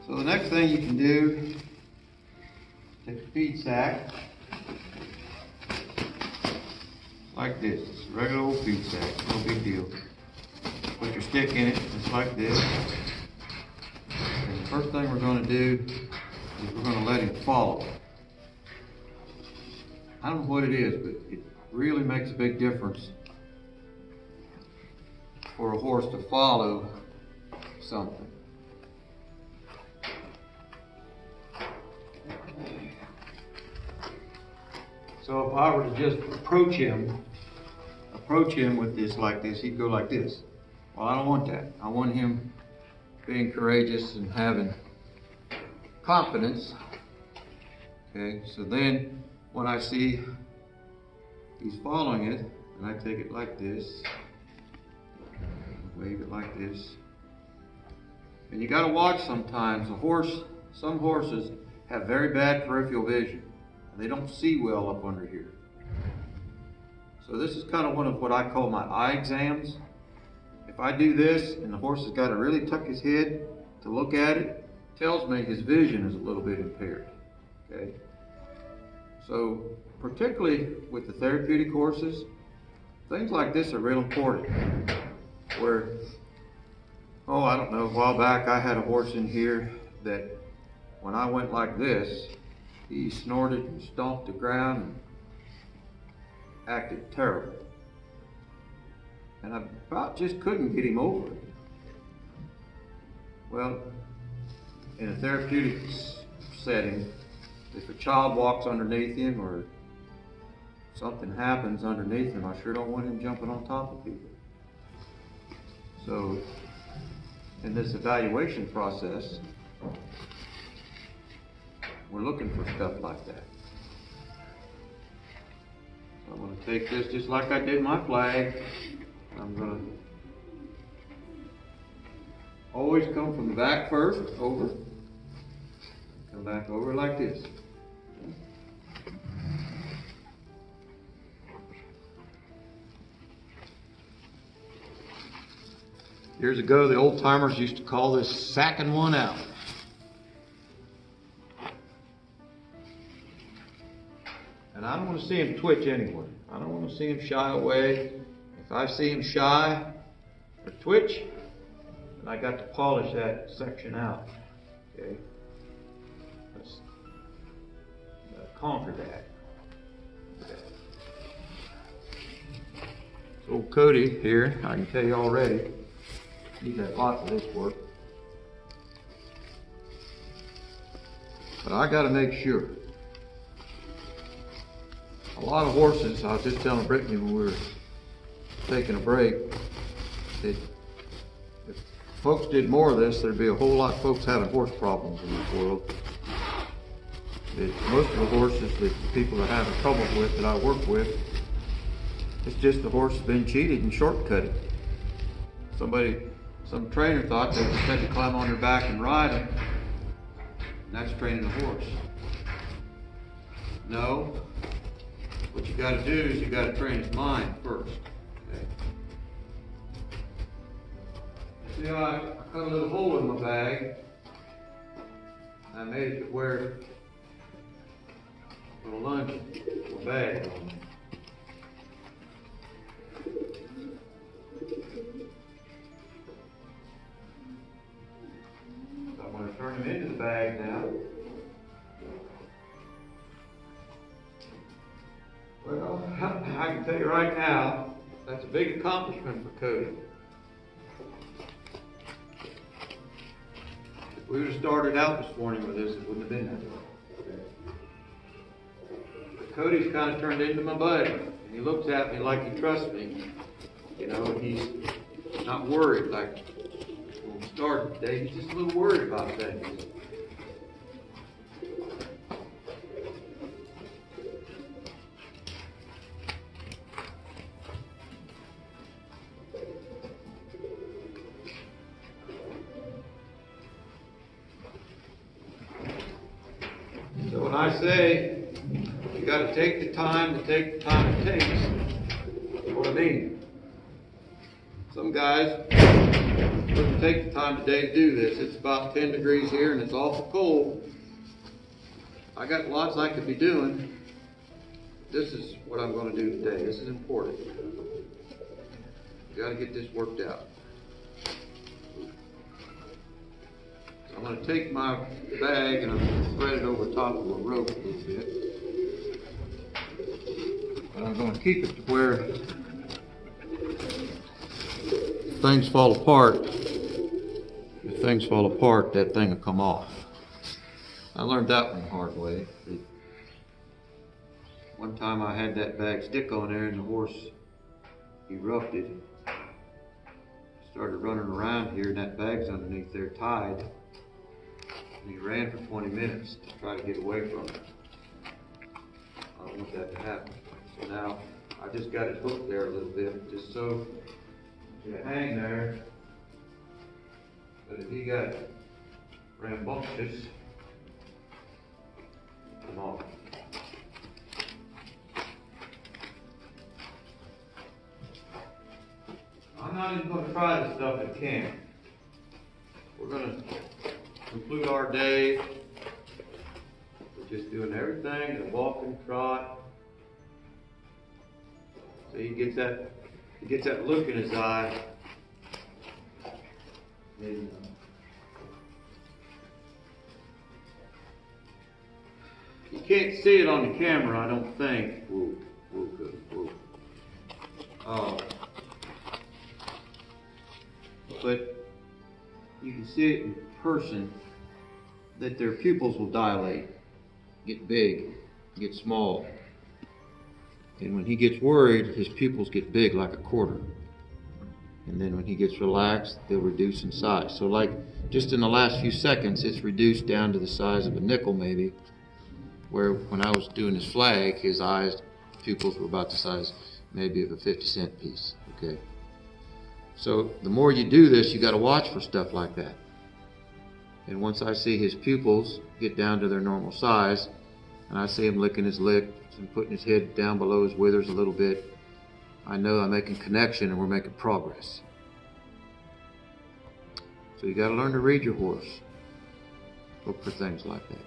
So the next thing you can do, take a feed sack, like this, regular old feed sack, no big deal. Put your stick in it, just like this. And the first thing we're going to do is we're going to let him follow. I don't know what it is, but it really makes a big difference for a horse to follow something. So if I were to just approach him with this like this, he'd go like this. Well, I don't want that. I want him being courageous and having confidence. Okay, so then when I see he's following it, and I take it like this, wave it like this. And you got to watch sometimes. Some horses have very bad peripheral vision. They don't see well up under here. So this is kind of one of what I call my eye exams. If I do this and the horse has got to really tuck his head to look at it, it tells me his vision is a little bit impaired. Okay. So particularly with the therapeutic horses, things like this are real important. Where, I don't know, a while back I had a horse in here that when I went like this, he snorted and stomped the ground and acted terrible. And I about just couldn't get him over it. Well, in a therapeutic setting, if a child walks underneath him or something happens underneath him, I sure don't want him jumping on top of people. So, in this evaluation process, we're looking for stuff like that. So I'm going to take this just like I did my flag. I'm going to always come from the back first, over. Come back over like this. Years ago, the old timers used to call this sacking one out. And I don't want to see him twitch anyway. I don't want to see him shy away. If I see him shy or twitch, then I got to polish that section out. Okay? Let's conquer that. Okay. So old Cody here, I can tell you already, he's had lots of this work. But I got to make sure. A lot of horses, I was just telling Brittany when we were taking a break, that if folks did more of this, there'd be a whole lot of folks having horse problems in this world. That most of the horses that people are having trouble with that I work with, it's just the horse has been cheated and shortcutted. Some trainer thought they just had to climb on their back and ride them, and that's training a horse. No. What you got to do is you got to train his mind first. Okay. See how I cut a little hole in my bag. I made it where a little lunch in my bag. So I'm going to turn him into the bag now. Well, I can tell you right now, that's a big accomplishment for Cody. If we would have started out this morning with this, it wouldn't have been that way. But Cody's kind of turned into my buddy. And he looks at me like he trusts me. You know, he's not worried like when we started today. He's just a little worried about things. So when I say you got to take the time it takes, that's what I mean. Some guys wouldn't take the time today to do this. It's about 10 degrees here and it's awful cold. I got lots I could be doing. This is what I'm going to do today. This is important. You got to get this worked out. So I'm going to take my bag and I'm going to thread it over top of a rope a little bit. But I'm going to keep it to where if things fall apart. If things fall apart, that thing will come off. I learned that one the hard way. One time I had that bag stick on there and the horse erupted. Started running around here and that bag's underneath there tied. And he ran for 20 minutes to try to get away from it. I don't want that to happen. So now I just got it hooked there a little bit just so it hang there. But if he got rambunctious, come on. I'm not even going to try this stuff in camp. We're going to conclude our day with just doing everything, the walking trot. So he gets that look in his eye. And, you can't see it on the camera, I don't think. Whoa, good, whoa. But you can see it in person that their pupils will dilate, get big, get small. And when he gets worried, his pupils get big like a quarter. And then when he gets relaxed, they'll reduce in size. So like just in the last few seconds, it's reduced down to the size of a nickel maybe, where when I was doing his flag, his pupils were about the size maybe of a 50-cent piece, okay? So the more you do this, you got to watch for stuff like that. And once I see his pupils get down to their normal size, and I see him licking his lips and putting his head down below his withers a little bit, I know I'm making connection and we're making progress. So you got to learn to read your horse. Look for things like that.